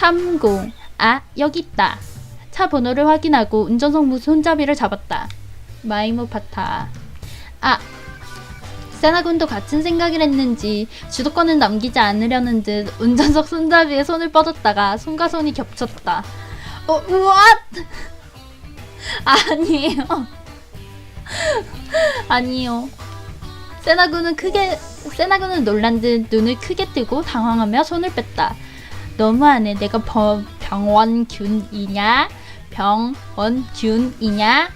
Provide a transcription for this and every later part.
30. 아, 여기 있다. 차 번호를 확인하고 운전석 손잡이를 잡았다. 마이모 파타. 아, 세나군도 같은 생각을 했는지 주도권을 남기지 않으려는 듯 운전석 손잡이에 손을 뻗었다가 손과 손이 겹쳤다. what? 아니에요. 아니요. 세나군은 놀란 듯 눈을 크게 뜨고 당황하며 손을 뺐다. 너무하네. 내가 병원균이냐? 병원균이냐?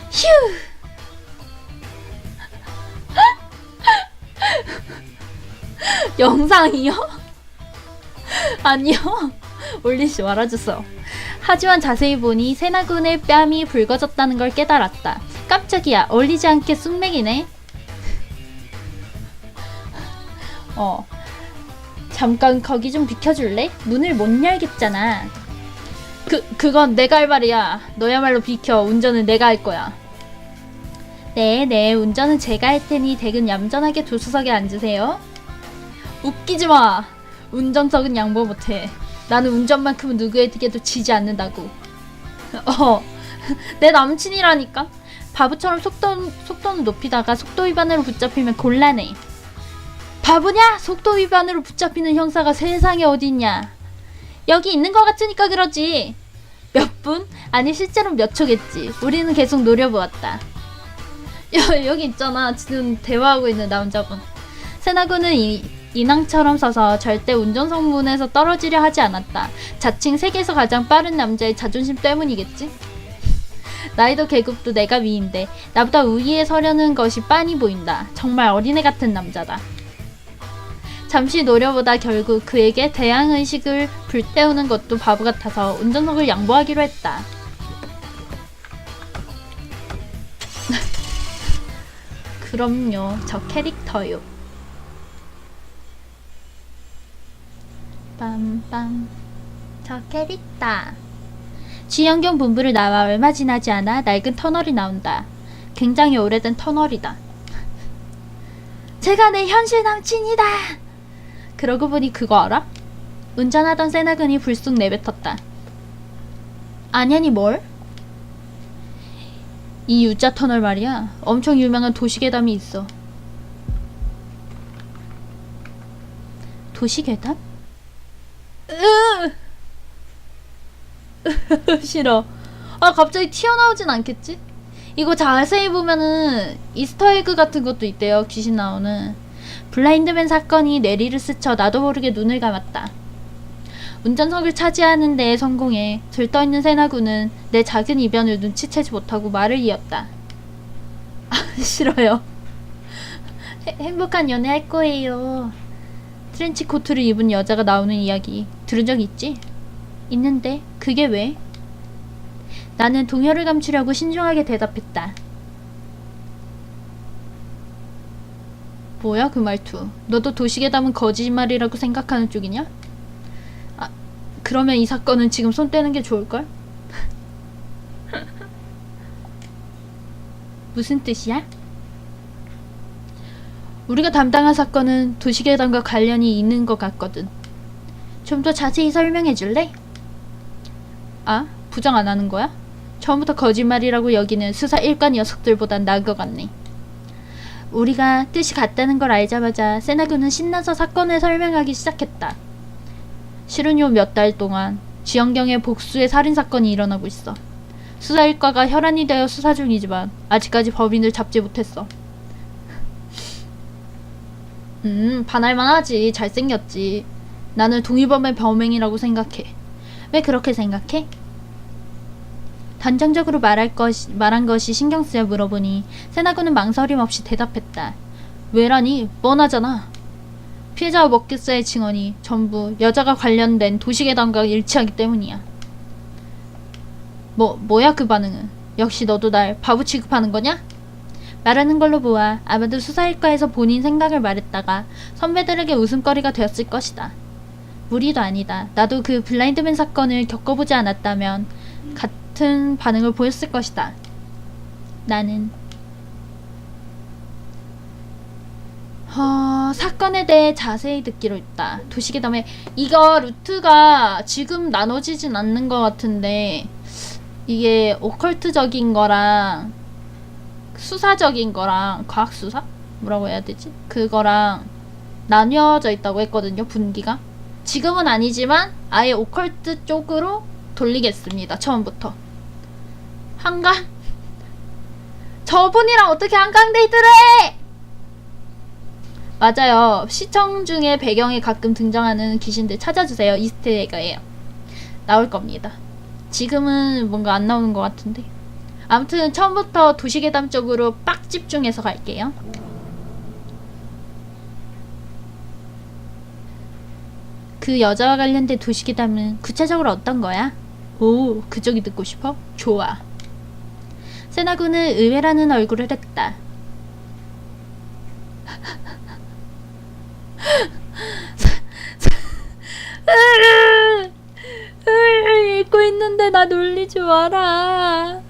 휴! 영상이요? 아니요. 올리지 말아주세요. 하지만 자세히 보니 세나군의 뺨이 붉어졌다는 걸 깨달았다. 깜짝이야. 어울리지 않게 쑥맥이네. 잠깐 거기 좀 비켜줄래? 문을 못 열겠잖아. 그건 내가 할 말이야. 너야말로 비켜. 운전은 내가 할 거야. 네, 운전은 제가 할 테니 댁은 얌전하게 조수석에 앉으세요. 웃기지 마. 운전석은 양보 못해. 나는 운전만큼은 누구에게도 지지 않는다고. 내 남친이라니까. 바보처럼 속도는 높이다가 속도 위반으로 붙잡히면 곤란해. 바보냐? 속도 위반으로 붙잡히는 형사가 세상에 어딨냐. 여기 있는 것 같으니까 그러지. 몇 분? 아니 실제로 몇 초겠지. 우리는 계속 노려보았다. 여기 있잖아. 지금 대화하고 있는 남자분. 세나군은 인왕처럼 서서 절대 운전석 문에서 떨어지려 하지 않았다. 자칭 세계에서 가장 빠른 남자의 자존심 때문이겠지? 나이도 계급도 내가 위인데 나보다 우위에 서려는 것이 빤히 보인다. 정말 어린애 같은 남자다. 잠시 노려보다 결국 그에게 대항의식을 불태우는 것도 바보 같아서 운전석을 양보하기로 했다. 그럼요. 저 캐릭터요. 빰빰. 저 캐릭터. 지연경 본부를 나와 얼마 지나지 않아 낡은 터널이 나온다. 굉장히 오래된 터널이다. 제가 내 현실 남친이다. 그러고 보니 그거 알아? 운전하던 세나군이 불쑥 내뱉었다. 아냐니 뭘? 이 U자 터널 말이야. 엄청 유명한 도시괴담이 있어. 도시괴담? 싫어. 갑자기 튀어나오진 않겠지? 이거 자세히 보면은 이스터에그 같은 것도 있대요. 귀신 나오는. 블라인드맨 사건이 뇌리를 스쳐 나도 모르게 눈을 감았다. 운전석을 차지하는 데에 성공해 들떠있는 세나군은 내 작은 이변을 눈치채지 못하고 말을 이었다. 싫어요. 행복한 연애 할 거예요. 트렌치 코트를 입은 여자가 나오는 이야기 들은 적 있지? 있는데 그게 왜? 나는 동요를 감추려고 신중하게 대답했다. 뭐야 그 말투. 너도 도시괴담은 거짓말이라고 생각하는 쪽이냐? 그러면 이 사건은 지금 손 떼는 게 좋을걸? 무슨 뜻이야? 우리가 담당한 사건은 도시괴담과 관련이 있는 것 같거든. 좀 더 자세히 설명해 줄래? 부정 안 하는 거야? 처음부터 거짓말이라고 여기는 수사 일과 녀석들보단 나은 것 같네. 우리가 뜻이 같다는 걸 알자마자 세나군은 신나서 사건을 설명하기 시작했다. 실은 요 몇 달 동안 지연경의 복수의 살인사건이 일어나고 있어. 수사 일과가 혈안이 되어 수사 중이지만 아직까지 법인을 잡지 못했어. 반할만하지. 잘생겼지. 나는 동일범의 범행이라고 생각해. 왜 그렇게 생각해? 단정적으로 말한 것이 신경 쓰여 물어보니 세나군은 망설임 없이 대답했다. 왜라니? 뻔하잖아. 피해자와 먹겠사의 증언이 전부 여자가 관련된 도시괴담과 일치하기 때문이야. 뭐야 그 반응은? 역시 너도 날 바보 취급하는 거냐? 말하는 걸로 보아 아마도 수사일과에서 본인 생각을 말했다가 선배들에게 웃음거리가 되었을 것이다. 무리도 아니다. 나도 그 블라인드맨 사건을 겪어보지 않았다면 같은 반응을 보였을 것이다. 나는 사건에 대해 자세히 듣기로 했다. 도시괴담에 이거 루트가 지금 나눠지진 않는 것 같은데 이게 오컬트적인 거랑 수사적인 거랑 과학수사? 뭐라고 해야 되지? 그거랑 나뉘어져 있다고 했거든요. 분기가. 지금은 아니지만 아예 오컬트 쪽으로 돌리겠습니다. 처음부터. 한강? 저분이랑 어떻게 한강 데이트를 해! 맞아요. 시청 중에 배경에 가끔 등장하는 귀신들 찾아주세요. 이스트에그예요. 나올 겁니다. 지금은 뭔가 안 나오는 것 같은데. 아무튼 처음부터 도시괴담 쪽으로 빡 집중해서 갈게요. 그 여자와 관련된 도시괴담은 구체적으로 어떤 거야? 오, 그쪽이 듣고 싶어? 좋아. 세나군은 의외라는 얼굴을 했다. 읽고 있는데 나 놀리지 마라.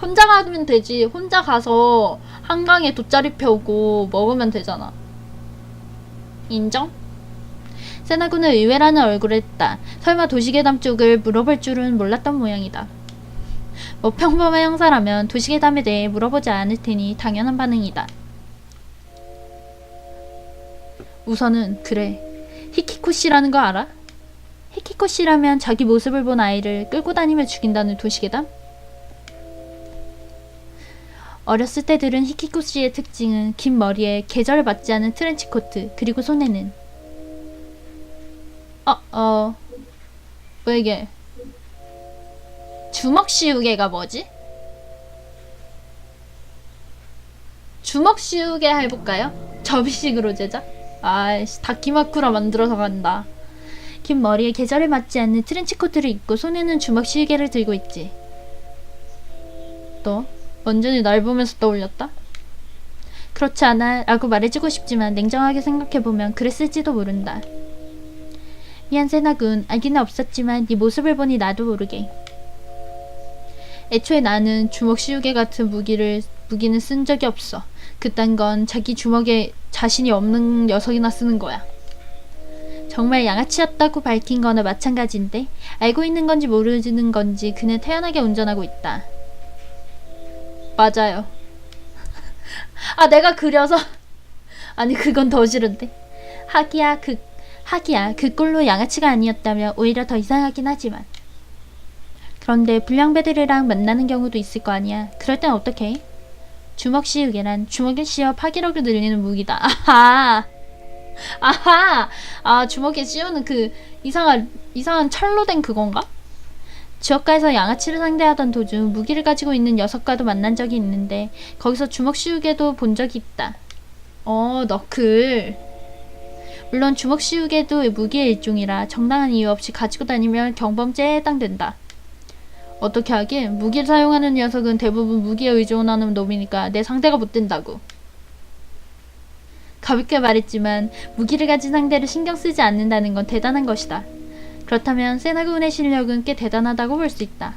혼자 가면 되지. 혼자 가서 한강에 돗자리 펴고 먹으면 되잖아. 인정? 세나군은 의외라는 얼굴을 했다. 설마 도시괴담 쪽을 물어볼 줄은 몰랐던 모양이다. 뭐 평범한 형사라면 도시괴담에 대해 물어보지 않을 테니 당연한 반응이다. 우선은 그래. 히키코 씨라는 거 알아? 히키코 씨라면 자기 모습을 본 아이를 끌고 다니며 죽인다는 도시괴담? 어렸을 때 들은 히키코 씨의 특징은 긴 머리에 계절에 맞지 않은 트렌치코트, 그리고 손에는 왜 이게 주먹 씌우개가 뭐지? 주먹 씌우개 해볼까요? 접이식으로 제작? 아이씨, 다키마쿠라 만들어서 간다. 긴 머리에 계절에 맞지 않는 트렌치코트를 입고 손에는 주먹 씌우개를 들고 있지. 너 완전히 날 보면서 떠올렸다? 그렇지 않아 라고 말해주고 싶지만 냉정하게 생각해보면 그랬을지도 모른다. 미안 세나군, 알기는 없었지만 네 모습을 보니 나도 모르게. 애초에 나는 주먹 씌우개 같은 무기는 쓴 적이 없어. 그딴 건 자기 주먹에 자신이 없는 녀석이나 쓰는 거야. 정말 양아치였다고 밝힌 거나 마찬가지인데 알고 있는 건지 모르는 건지 그는 태연하게 운전하고 있다. 맞아요. 아, 내가 그려서 아니 그건 더 싫은데. 하기야 그 꼴로 양아치가 아니었다면 오히려 더 이상하긴 하지만. 그런데 불량배들이랑 만나는 경우도 있을 거 아니야. 그럴 땐 어떡해? 주먹 씌우개란 주먹을 씌워 파기력을 늘리는 무기다. 아하. 아, 주먹에 씌우는 그 이상한 철로 된 그건가? 지역가에서 양아치를 상대하던 도중 무기를 가지고 있는 녀석과도 만난 적이 있는데 거기서 주먹 씌우개도 본 적이 있다. 너클. 물론 주먹 씌우개도 무기의 일종이라 정당한 이유 없이 가지고 다니면 경범죄에 해당된다. 어떻게 하긴 무기를 사용하는 녀석은 대부분 무기에 의존하는 놈이니까 내 상대가 못 된다고. 가볍게 말했지만 무기를 가진 상대를 신경 쓰지 않는다는 건 대단한 것이다. 그렇다면 세나군의 실력은 꽤 대단하다고 볼 수 있다.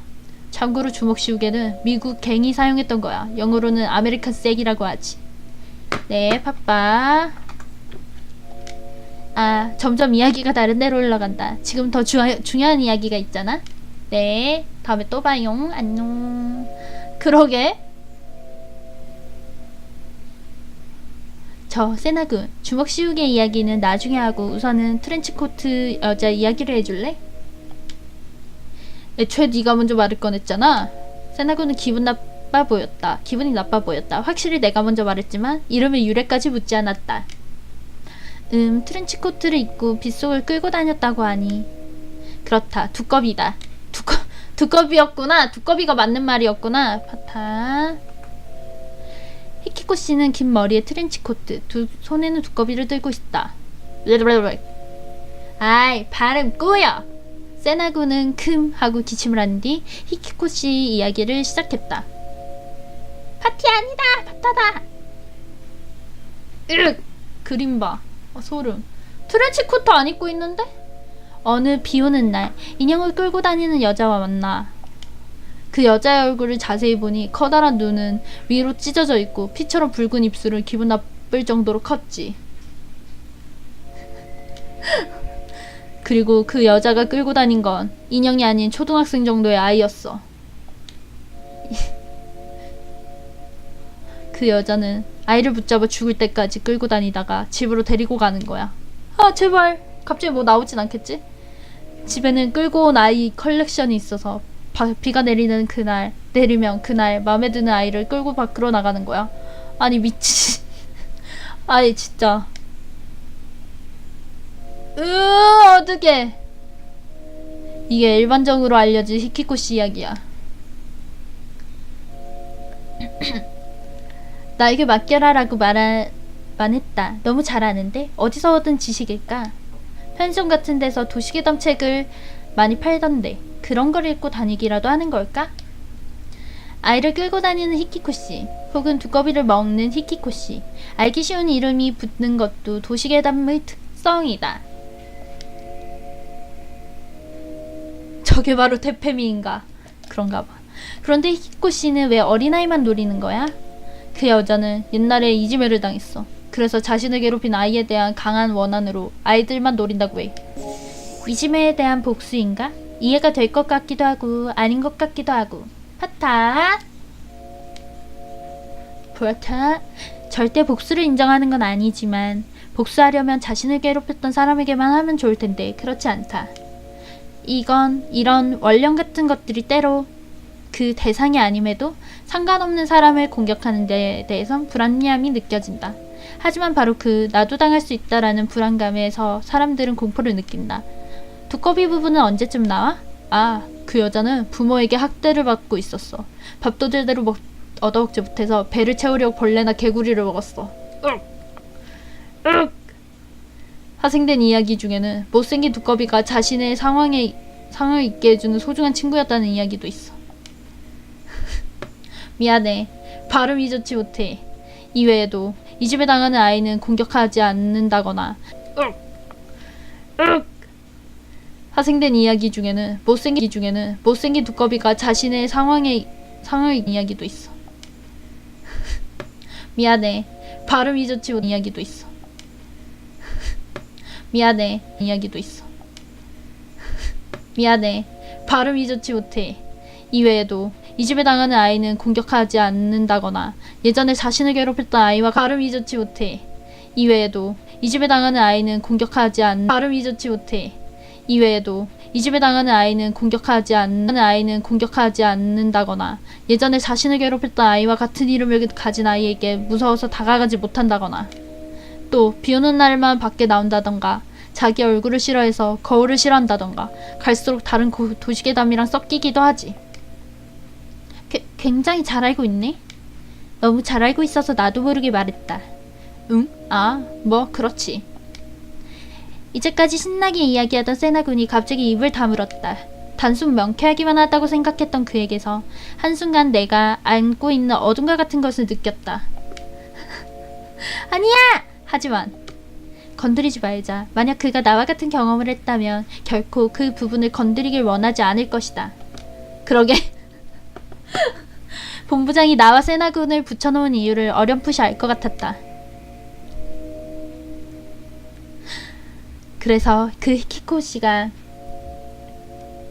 참고로 주먹 씌우개는 미국 갱이 사용했던 거야. 영어로는 아메리칸 쌔기라고 하지. 네, 파빠. 아, 점점 이야기가 다른 데로 흘러간다. 지금 더 중요한 이야기가 있잖아. 네, 다음에 또 봐요. 안녕. 그러게. 저 세나군, 주먹 씌우개 이야기는 나중에 하고 우선은 트렌치코트 여자 이야기를 해줄래? 애초에 네가 먼저 말을 꺼냈잖아. 세나군은 기분이 나빠 보였다. 확실히 내가 먼저 말했지만 이름의 유래까지 묻지 않았다. 트렌치코트를 입고 빗속을 끌고 다녔다고 하니 그렇다. 두꺼비다. 두꺼비였구나. 두꺼비가 맞는 말이었구나. 파타. 히키코 씨는 긴 머리에 트렌치코트, 손에는 두꺼비를 들고 있다. 아이, 발음 꼬여. 세나군은 금 하고 기침을 한 뒤 히키코 씨 이야기를 시작했다. 파티 아니다, 파타다. 으, 그림 봐. 소름. 트렌치코트 안 입고 있는데? 어느 비오는 날 인형을 끌고 다니는 여자와 만나. 그 여자의 얼굴을 자세히 보니 커다란 눈은 위로 찢어져 있고 피처럼 붉은 입술은 기분 나쁠 정도로 컸지. 그리고 그 여자가 끌고 다닌 건 인형이 아닌 초등학생 정도의 아이였어. 그 여자는 아이를 붙잡아 죽을 때까지 끌고 다니다가 집으로 데리고 가는 거야. 아 제발 갑자기 뭐 나오진 않겠지? 집에는 끌고 온 아이 컬렉션이 있어서 비가 내리면 그날 마음에 드는 아이를 끌고 밖으로 나가는 거야. 아니 미치. 아이 진짜. 어떡해. 이게 일반적으로 알려진 히키코시 이야기야. 나에게 맡겨라라고 말만 했다. 너무 잘하는데? 어디서 얻은 지식일까? 편의점 같은 데서 도시계담 책을 많이 팔던데 그런 걸 읽고 다니기라도 하는 걸까? 아이를 끌고 다니는 히키코시 혹은 두꺼비를 먹는 히키코시. 알기 쉬운 이름이 붙는 것도 도시계담의 특성이다. 저게 바로 테페미인가? 그런가 봐. 그런데 히키코시는 왜 어린아이만 노리는 거야? 그 여자는 옛날에 이지메를 당했어. 그래서 자신을 괴롭힌 아이에 대한 강한 원한으로 아이들만 노린다고 해. 이지메에 대한 복수인가? 이해가 될 것 같기도 하고 아닌 것 같기도 하고. 파타 절대 복수를 인정하는 건 아니지만 복수하려면 자신을 괴롭혔던 사람에게만 하면 좋을 텐데 그렇지 않다. 이런 원령 같은 것들이 때로 그 대상이 아님에도 상관없는 사람을 공격하는 데에 대해선 불합리함이 느껴진다. 하지만 바로 그 나도 당할 수 있다라는 불안감에서 사람들은 공포를 느낀다. 두꺼비 부분은 언제쯤 나와? 아, 그 여자는 부모에게 학대를 받고 있었어. 밥도 제대로 얻어먹지 못해서 배를 채우려고 벌레나 개구리를 먹었어. 파생된 이야기 중에는 못생긴 두꺼비가 자신의 상황을 잊게 해주는 소중한 친구였다는 이야기도 있어. 미안해. 발음이 좋지 못해. 이외에도 이 집에 당하는 아이는 공격하지 않는다거나 파생된 이야기 중에는 못생긴 두꺼비가 자신의 상황을 이야기도 있어. 미안해. 발음이 좋지 못해. 이야기도 있어. 미안해. 이야기도 있어. 미안해. 발음이 좋지 못해. 이외에도 이 집에 당하는 아이는 공격하지 않는다거나 예전에 자신을 괴롭혔던 아이와 발음이 좋지 못해. 이외에도 이 집에 당하는 아이는 공격하지 않는다거나 예전에 자신을 괴롭혔던 아이와 같은 이름을 가진 아이에게 무서워서 다가가지 못한다거나 또 비오는 날만 밖에 나온다던가 자기 얼굴을 싫어해서 거울을 싫어한다던가 갈수록 다른 도시괴담이랑 섞이기도 하지. 굉장히 잘 알고 있네? 너무 잘 알고 있어서 나도 모르게 말했다. 응? 아, 뭐 그렇지. 이제까지 신나게 이야기하던 세나군이 갑자기 입을 다물었다. 단순 명쾌하기만 하다고 생각했던 그에게서 한순간 내가 안고 있는 어둠과 같은 것을 느꼈다. 아니야! 하지만 건드리지 말자. 만약 그가 나와 같은 경험을 했다면 결코 그 부분을 건드리길 원하지 않을 것이다. 그러게. 본부장이 나와 세나군을 붙여놓은 이유를 어렴풋이 알 것 같았다. 그래서 그 히키코시가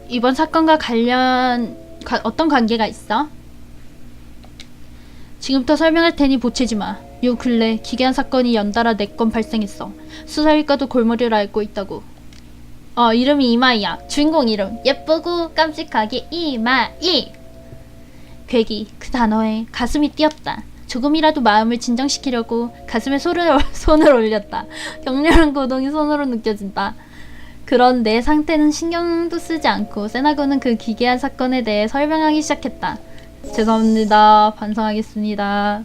이번 사건과 어떤 관계가 있어? 지금부터 설명할 테니 보채지 마. 요 근래 기괴한 사건이 연달아 4건 발생했어. 수사일과도 골머리를 앓고 있다고. 이름이 이마이야. 주인공 이름. 예쁘고 깜찍하게 이마이. 괴기, 그 단어에 가슴이 뛰었다. 조금이라도 마음을 진정시키려고 가슴에 손을 올렸다. 격렬한 고동이 손으로 느껴진다. 그런 내 상태는 신경도 쓰지 않고 세나군은 그 기괴한 사건에 대해 설명하기 시작했다. 죄송합니다. 반성하겠습니다.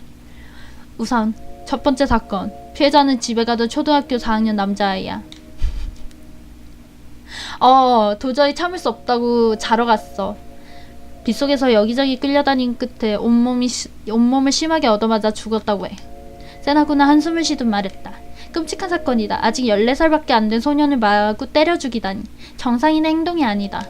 우선 첫 번째 사건. 피해자는 집에 가던 초등학교 4학년 남자아이야. 도저히 참을 수 없다고 자러 갔어. 빗속에서 여기저기 끌려다닌 끝에 온몸을 심하게 얻어맞아 죽었다고 해. 세나군은 한숨을 쉬듯 말했다. 끔찍한 사건이다. 아직 14살밖에 안 된 소년을 마구 때려 죽이다니. 정상인의 행동이 아니다.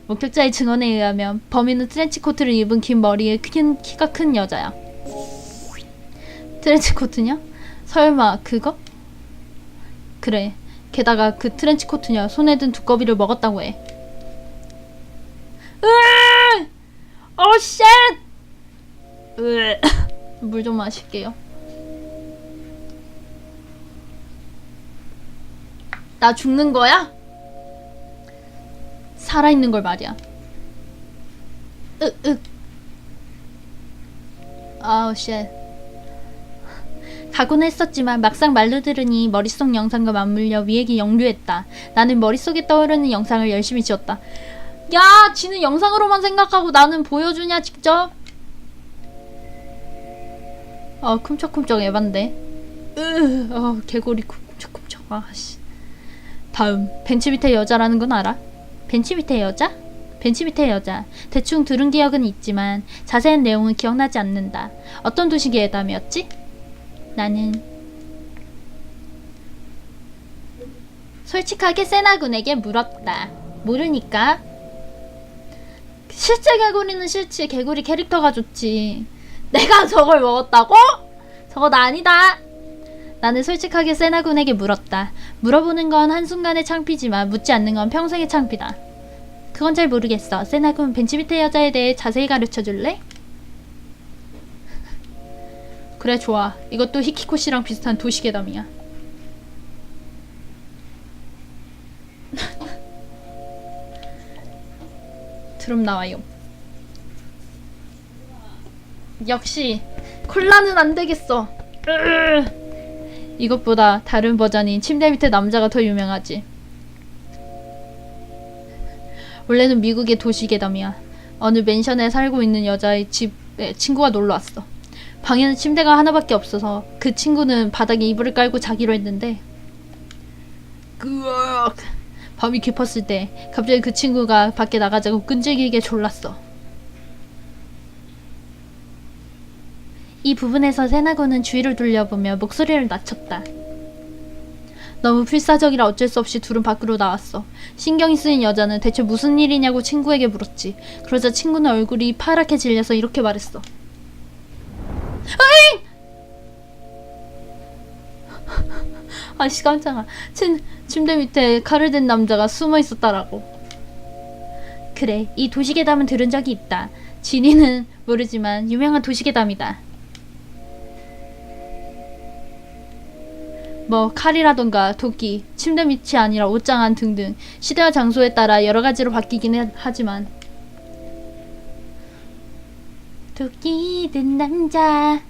목격자의 증언에 의하면 범인은 트렌치코트를 입은 긴 머리에 키가 큰 여자야. 트렌치코트냐? 설마 그거? 그래. 게다가 그 트렌치코트냐 손에 든 두꺼비를 먹었다고 해. 으아! 오 쉣! 물 좀 마실게요. 나 죽는 거야? 살아있는 걸 말이야. 아우 쉣. 가곤 했었지만 막상 말로 들으니 머릿속 영상과 맞물려 위액이 역류했다. 나는 머릿속에 떠오르는 영상을 열심히 지웠다. 야, 지는 영상으로만 생각하고 나는 보여주냐 직접? 쿰쩍쿰쩍 에반데. 개구리 쿰쩍쿰쩍. 아씨. 다음, 벤치 밑에 여자라는 건 알아? 벤치 밑에 여자? 벤치 밑에 여자. 대충 들은 기억은 있지만 자세한 내용은 기억나지 않는다. 어떤 도시계 회담이었지? 나는 솔직하게 세나군에게 물었다. 모르니까. 실제 개구리는 실제 개구리 캐릭터가 좋지. 내가 저걸 먹었다고? 저건 아니다. 나는 솔직하게 세나군에게 물었다. 물어보는 건 한순간의 창피지만 묻지 않는 건 평생의 창피다. 그건 잘 모르겠어. 세나군, 벤치 밑에 여자에 대해 자세히 가르쳐줄래? 그래, 좋아. 이것도 히키코시랑 비슷한 도시계담이야. 드럼 나와요. 역시 콜라는 안 되겠어. 이것보다 다른 버전인 침대 밑에 남자가 더 유명하지. 원래는 미국의 도시계담이야. 어느 맨션에 살고 있는 여자의 집에 친구가 놀러왔어. 방에는 침대가 하나밖에 없어서 그 친구는 바닥에 이불을 깔고 자기로 했는데, 으악! 밤이 깊었을 때 갑자기 그 친구가 밖에 나가자고 끈질기게 졸랐어. 이 부분에서 세나고는 주위를 돌려보며 목소리를 낮췄다. 너무 필사적이라 어쩔 수 없이 둘은 밖으로 나왔어. 신경이 쓰인 여자는 대체 무슨 일이냐고 친구에게 물었지. 그러자 친구는 얼굴이 파랗게 질려서 이렇게 말했어. 어잉! 아씨 깜짝아. 침대 밑에 칼을 든 남자가 숨어 있었다라고. 그래, 이 도시계담은 들은 적이 있다. 진이는 모르지만 유명한 도시계담이다. 뭐 칼이라던가 도끼, 침대 밑이 아니라 옷장 안 등등 시대와 장소에 따라 여러 가지로 바뀌긴 하지만, 도끼 든 남자,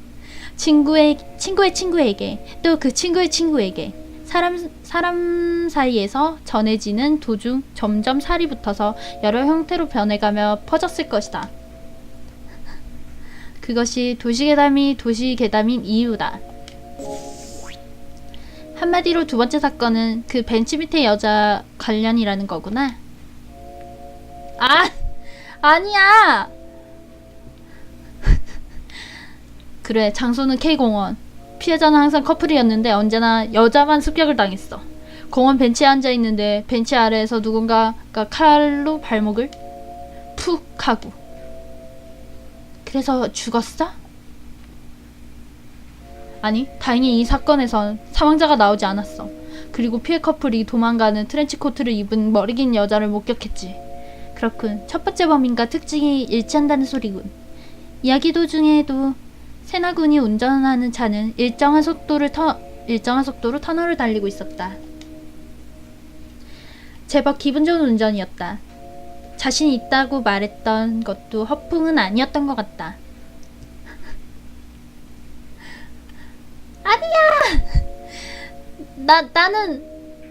친구의 친구에게 또 그 친구의 친구에게 사람 사이에서 전해지는 도중 점점 살이 붙어서 여러 형태로 변해가며 퍼졌을 것이다. 그것이 도시계담인 이유다. 한마디로 두 번째 사건은 그 벤치 밑에 여자 관련이라는 거구나. 아니야. 그래, 장소는 K공원. 피해자는 항상 커플이었는데 언제나 여자만 습격을 당했어. 공원 벤치에 앉아있는데 벤치 아래에서 누군가가 칼로 발목을 푹 하고. 그래서 죽었어? 아니, 다행히 이 사건에선 사망자가 나오지 않았어. 그리고 피해 커플이 도망가는 트렌치코트를 입은 머리 긴 여자를 목격했지. 그렇군. 첫 번째 범인과 특징이 일치한다는 소리군. 이야기 도중에도 세나군이 운전하는 차는 일정한 속도로 터널을 달리고 있었다. 제법 기분 좋은 운전이었다. 자신이 있다고 말했던 것도 허풍은 아니었던 것 같다. 아니야!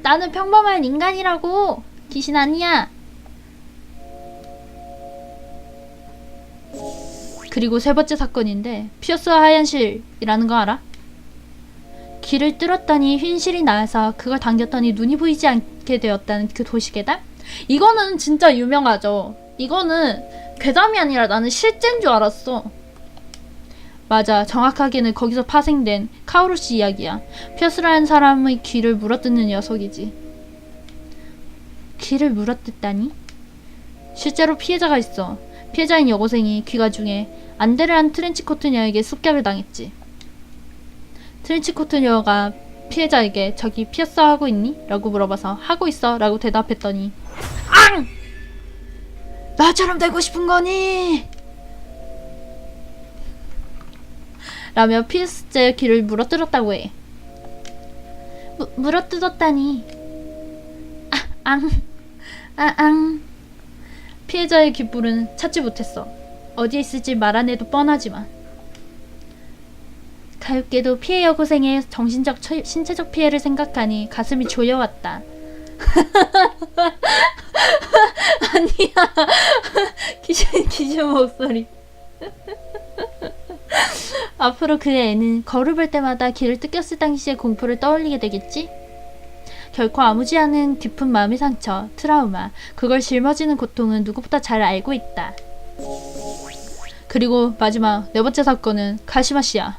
나는 평범한 인간이라고. 귀신 아니야. 그리고 세 번째 사건인데, 피어스와 하얀 실이라는 거 알아? 길을 뚫었더니 흰실이 나와서 그걸 당겼더니 눈이 보이지 않게 되었다는 그 도시계담? 이거는 진짜 유명하죠. 이거는 괴담이 아니라 나는 실제인 줄 알았어. 맞아, 정확하게는 거기서 파생된 카오루씨 이야기야. 피어스라는 사람의 귀를 물어뜯는 녀석이지. 귀를 물어뜯다니? 실제로 피해자가 있어. 피해자인 여고생이 귀가 중에 안대를 한 트렌치코트녀에게 습격을 당했지. 트렌치코트녀가 피해자에게 저기 피어스 하고 있니? 라고 물어봐서 하고 있어 라고 대답했더니 앙! 나처럼 되고 싶은 거니? 라며 피어스제 귀를 물어뜯었다고 해. 물어뜯었다니. 앙. 피해자의 귓불은 찾지 못했어. 어디에 있을지 말 안 해도 뻔하지만. 가엾게도 피해 여고생의 정신적, 신체적 피해를 생각하니 가슴이 조여왔다. 아니야. 기준 목소리. 앞으로 그 애는 걸어볼 때마다 길을 뜯겼을 당시의 공포를 떠올리게 되겠지? 결코 아무지 않은 깊은 마음의 상처, 트라우마, 그걸 짊어지는 고통은 누구보다 잘 알고 있다. 그리고 마지막 네 번째 사건은 카시마 씨야.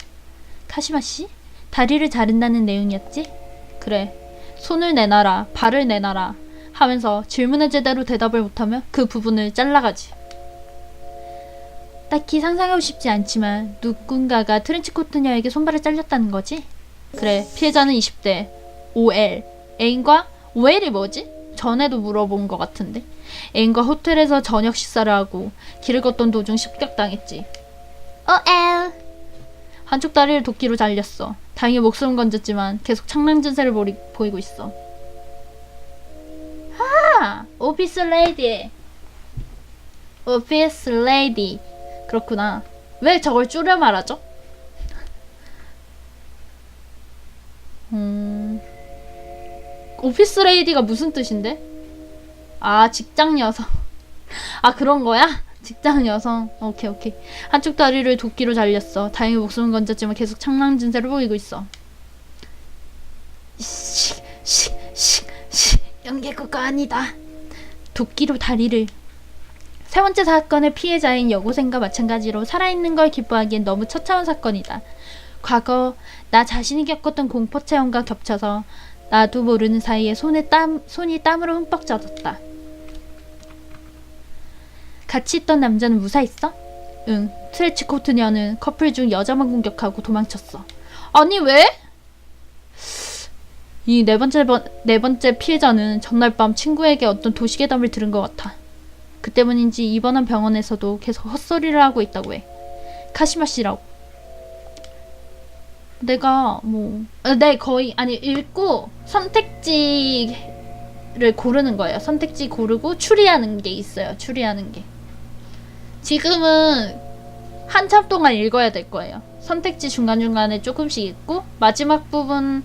카시마 씨? 다리를 자른다는 내용이었지? 그래. 손을 내놔라, 발을 내놔라 하면서 질문에 제대로 대답을 못하면 그 부분을 잘라가지. 딱히 상상하고 싶지 않지만 누군가가 트렌치코트녀에게 손발을 잘렸다는 거지? 그래, 피해자는 20대 OL 애인과 OL이 뭐지? 전에도 물어본 것 같은데 애인과 호텔에서 저녁 식사를 하고 길을 걷던 도중 습격당했지. OL 한쪽 다리를 도끼로 잘렸어. 다행히 목숨은 건졌지만 계속 창랑 증세를 보이고 있어. 오피스 레이디. 오피스 레이디. 그렇구나. 왜 저걸 줄여 말하죠? 오피스 레이디가 무슨 뜻인데? 아, 직장 여성. 아, 그런 거야? 직장 여성. 오케이. 한쪽 다리를 도끼로 잘렸어. 다행히 목숨은 건졌지만 계속 창랑 증세를 보이고 있어. 연계구가 아니다. 도끼로 다리를. 세 번째 사건의 피해자인 여고생과 마찬가지로 살아있는 걸 기뻐하기엔 너무 처참한 사건이다. 과거 나 자신이 겪었던 공포 체험과 겹쳐서 나도 모르는 사이에 손이 땀으로 흠뻑 젖었다. 같이 있던 남자는 무사했어? 응. 트렌치코트녀는 커플 중 여자만 공격하고 도망쳤어. 아니 왜? 이 네 번째 피해자는 전날 밤 친구에게 어떤 도시괴담을 들은 것 같아. 그 때문인지 입원한 병원에서도 계속 헛소리를 하고 있다고 해. 카시마 씨라고. 내가 읽고 선택지를 고르는 거예요. 선택지 고르고 추리하는 게 있어요. 추리하는 게. 지금은 한참 동안 읽어야 될 거예요. 선택지 중간중간에 조금씩 읽고 마지막 부분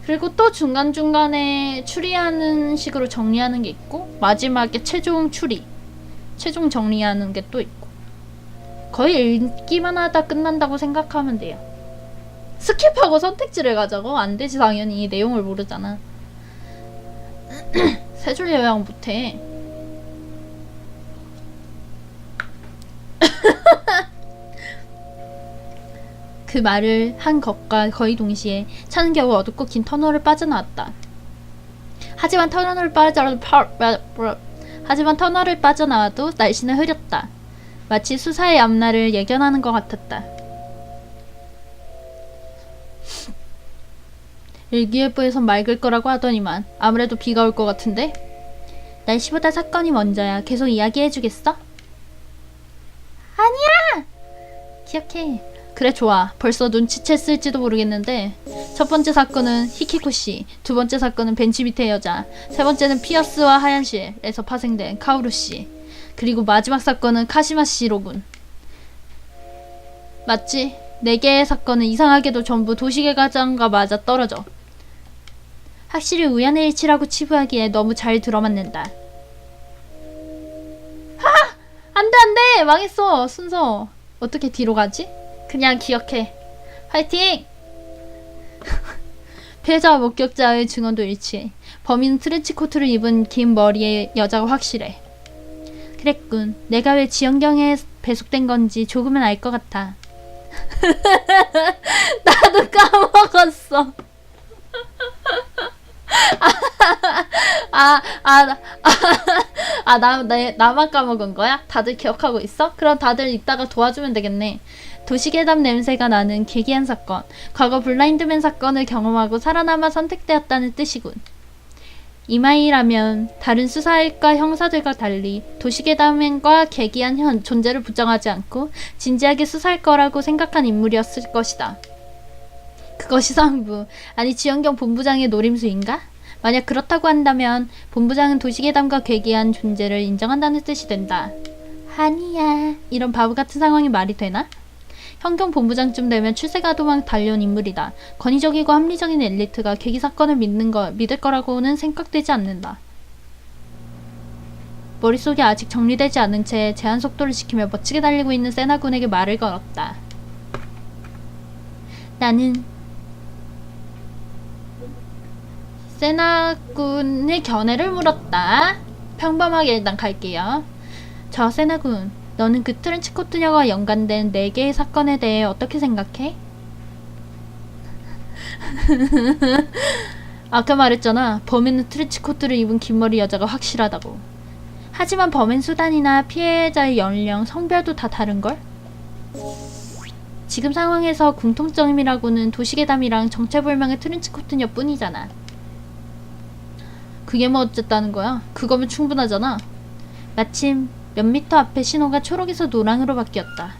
그리고 또 중간중간에 추리하는 식으로 정리하는 게 있고 마지막에 최종 정리하는 게 또 있고 거의 읽기만 하다 끝난다고 생각하면 돼요. 스킵하고 선택지를 가자고? 안 되지 당연히. 내용을 모르잖아. 세 줄 요약 못해. 그 말을 한 것과 거의 동시에 차는 겨우 어둡고 긴 터널을 빠져나왔다. 하지만 터널을 빠져나와도 날씨는 흐렸다. 마치 수사의 앞날을 예견하는 것 같았다. 일기예보에선 맑을 거라고 하더니만 아무래도 비가 올 것 같은데? 날씨보다 사건이 먼저야. 계속 이야기해주겠어? 아니야! 기억해. 그래 좋아. 벌써 눈치챘을지도 모르겠는데 첫 번째 사건은 히키코씨, 두 번째 사건은 벤치 밑의 여자, 세 번째는 피어스와 하얀실에서 파생된 카오루씨, 그리고 마지막 사건은 카시마씨로군. 맞지? 4개의 사건은 이상하게도 전부 도시계과장과 맞아 떨어져. 확실히 우연의 일치라고 치부하기에 너무 잘 들어맞는다. 안돼! 망했어. 순서. 어떻게 뒤로 가지? 그냥 기억해. 화이팅! 피해자와 목격자의 증언도 일치해. 범인은 트렌치코트를 입은 긴 머리의 여자가 확실해. 그랬군. 내가 왜 지연경에 배속된 건지 조금은 알 것 같아. 나도 까먹었어. 아, 나만 까먹은 거야? 다들 기억하고 있어? 그럼 다들 이따가 도와주면 되겠네. 도시괴담 냄새가 나는 괴기한 사건. 과거 블라인드맨 사건을 경험하고 살아남아 선택되었다는 뜻이군. 이마이라면 다른 수사일과 형사들과 달리 도시괴담과 괴기한 존재를 부정하지 않고 진지하게 수사할 거라고 생각한 인물이었을 것이다. 그것이 상부, 아니 지연경 본부장의 노림수인가? 만약 그렇다고 한다면 본부장은 도시괴담과 괴기한 존재를 인정한다는 뜻이 된다. 아니야, 이런 바보 같은 상황이 말이 되나? 현경 본부장쯤 되면 출세가도막 달려온 인물이다. 권위적이고 합리적인 엘리트가 계기 사건을 믿을 거라고는 생각되지 않는다. 머릿속이 아직 정리되지 않은 채 제한 속도를 지키며 멋지게 달리고 있는 세나군에게 말을 걸었다. 나는 세나군의 견해를 물었다. 평범하게 일단 갈게요. 저 세나군, 너는 그 트렌치코트녀와 연관된 4개의 사건에 대해 어떻게 생각해? 아까 말했잖아. 범인은 트렌치코트를 입은 긴머리 여자가 확실하다고. 하지만 범행 수단이나 피해자의 연령, 성별도 다 다른걸? 지금 상황에서 공통점이라고는 도시괴담이랑 정체불명의 트렌치코트녀 뿐이잖아. 그게 뭐 어쨌다는 거야? 그거면 충분하잖아. 마침 몇 미터 앞에 신호가 초록에서 노랑으로 바뀌었다.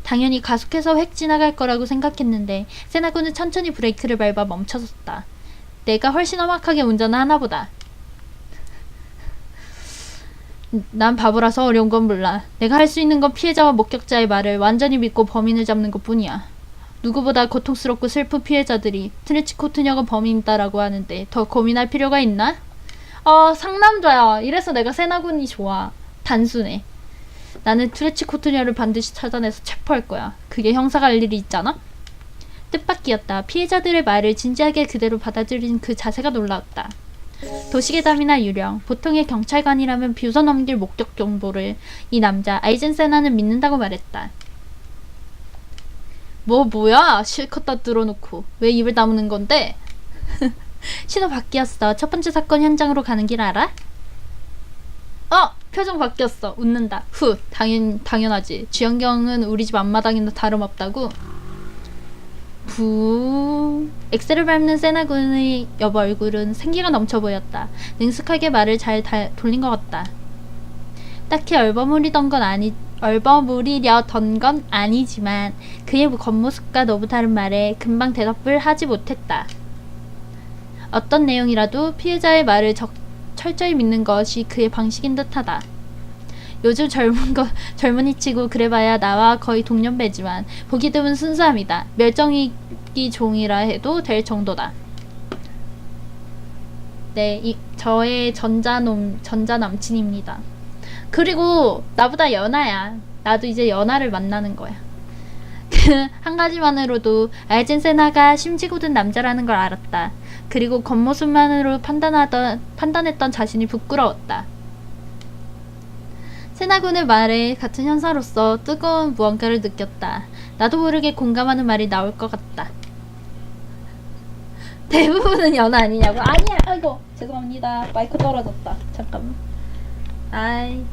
당연히 가속해서 획 지나갈 거라고 생각했는데 세나군은 천천히 브레이크를 밟아 멈춰섰다. 내가 훨씬 험악하게 운전을 하나 보다. 난 바보라서 어려운 건 몰라. 내가 할 수 있는 건 피해자와 목격자의 말을 완전히 믿고 범인을 잡는 것 뿐이야. 누구보다 고통스럽고 슬픈 피해자들이 트렌치코트녀가 범인이다라고 하는데 더 고민할 필요가 있나? 상남자야. 이래서 내가 세나군이 좋아. 단순해. 나는 트렌치코트녀를 반드시 찾아내서 체포할 거야. 그게 형사가 할 일이 있잖아? 뜻밖이었다. 피해자들의 말을 진지하게 그대로 받아들인 그 자세가 놀라웠다. 도시괴담이나 유령, 보통의 경찰관이라면 비웃어 넘길 목격 정보를 이 남자 아이젠세나는 믿는다고 말했다. 뭐야? 실컷 다 뚫어놓고 왜 입을 다무는 건데? 신호 바뀌었어. 첫 번째 사건 현장으로 가는 길 알아? 표정 바뀌었어. 웃는다. 당연하지. 주연경은 우리 집 앞마당이나 다름없다고. 엑셀을 밟는 세나군의 여보 얼굴은 생기가 넘쳐 보였다. 능숙하게 말을 잘 돌린 것 같다. 딱히 얼버무리려던 건 아니지만 그의 겉모습과 너무 다른 말에 금방 대답을 하지 못했다. 어떤 내용이라도 피해자의 말을 철저히 믿는 것이 그의 방식인 듯하다. 요즘 젊은이치고 그래봐야 나와 거의 동년배지만 보기 드문 순수함이다. 멸종위기 종이라 해도 될 정도다. 네, 저의 전자 남친입니다. 그리고 나보다 연하야. 나도 이제 연하를 만나는 거야. 한 가지만으로도 알젠세나가 심지고든 남자라는 걸 알았다. 그리고 겉모습만으로 판단했던 자신이 부끄러웠다. 세나군의 말에 같은 현사로서 뜨거운 무언가를 느꼈다. 나도 모르게 공감하는 말이 나올 것 같다. 대부분은 연하 아니냐고? 아니야. 아이고 죄송합니다. 마이크 떨어졌다. 잠깐만. 아니야.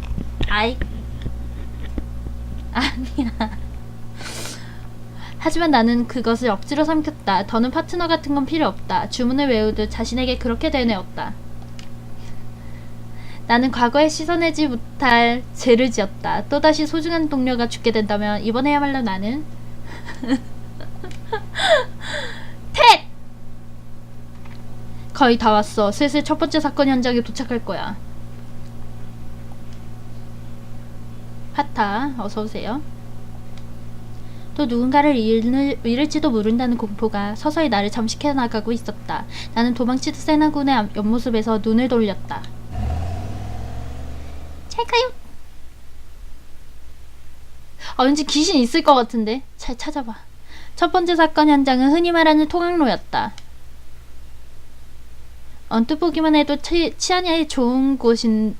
하지만 나는 그것을 억지로 삼켰다. 더는 파트너 같은 건 필요 없다. 주문을 외우듯 자신에게 그렇게 되뇌었다. 나는 과거에 씻어내지 못할 죄를 지었다. 또다시 소중한 동료가 죽게 된다면 이번에야말로 나는 텟! 거의 다 왔어. 슬슬 첫 번째 사건 현장에 도착할 거야. 파타, 어서오세요. 또 누군가를 잃을지도 모른다는 공포가 서서히 나를 잠식해 나가고 있었다. 나는 도망치듯 세나군의 옆모습에서 눈을 돌렸다. 잘 가요. 왠지 귀신 있을 것 같은데. 잘 찾아봐. 첫 번째 사건 현장은 흔히 말하는 통학로였다. 언뜻 보기만 해도 치안이 좋은 곳인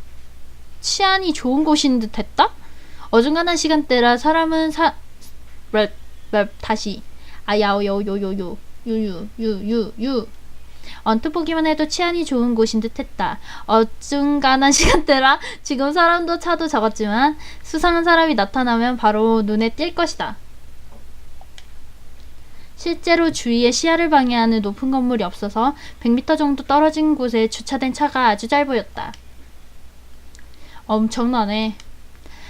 듯 했다? 어중간한 시간대라 사람은 다시. 아야오요요요요 유유유유유 언뜻 보기만 해도 치안이 좋은 곳인 듯했다. 어중간한 시간대라 지금 사람도 차도 적었지만 수상한 사람이 나타나면 바로 눈에 띌 것이다. 실제로 주위에 시야를 방해하는 높은 건물이 없어서 100m 정도 떨어진 곳에 주차된 차가 아주 잘 보였다. 엄청나네.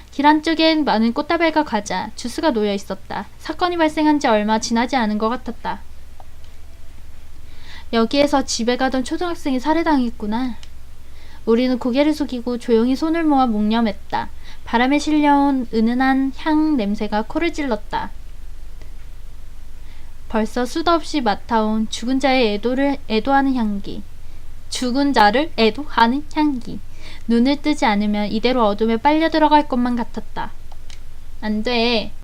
길 한쪽엔 많은 꽃다발과 과자, 주스가 놓여 있었다. 사건이 발생한 지 얼마 지나지 않은 것 같았다. 여기에서 집에 가던 초등학생이 살해당했구나. 우리는 고개를 숙이고 조용히 손을 모아 묵념했다. 바람에 실려온 은은한 향 냄새가 코를 찔렀다. 벌써 수도 없이 맡아온 죽은 자의 애도하는 향기. 죽은 자를 애도하는 향기. 눈을 뜨지 않으면 이대로 어둠에 빨려 들어갈 것만 같았다. 안 돼.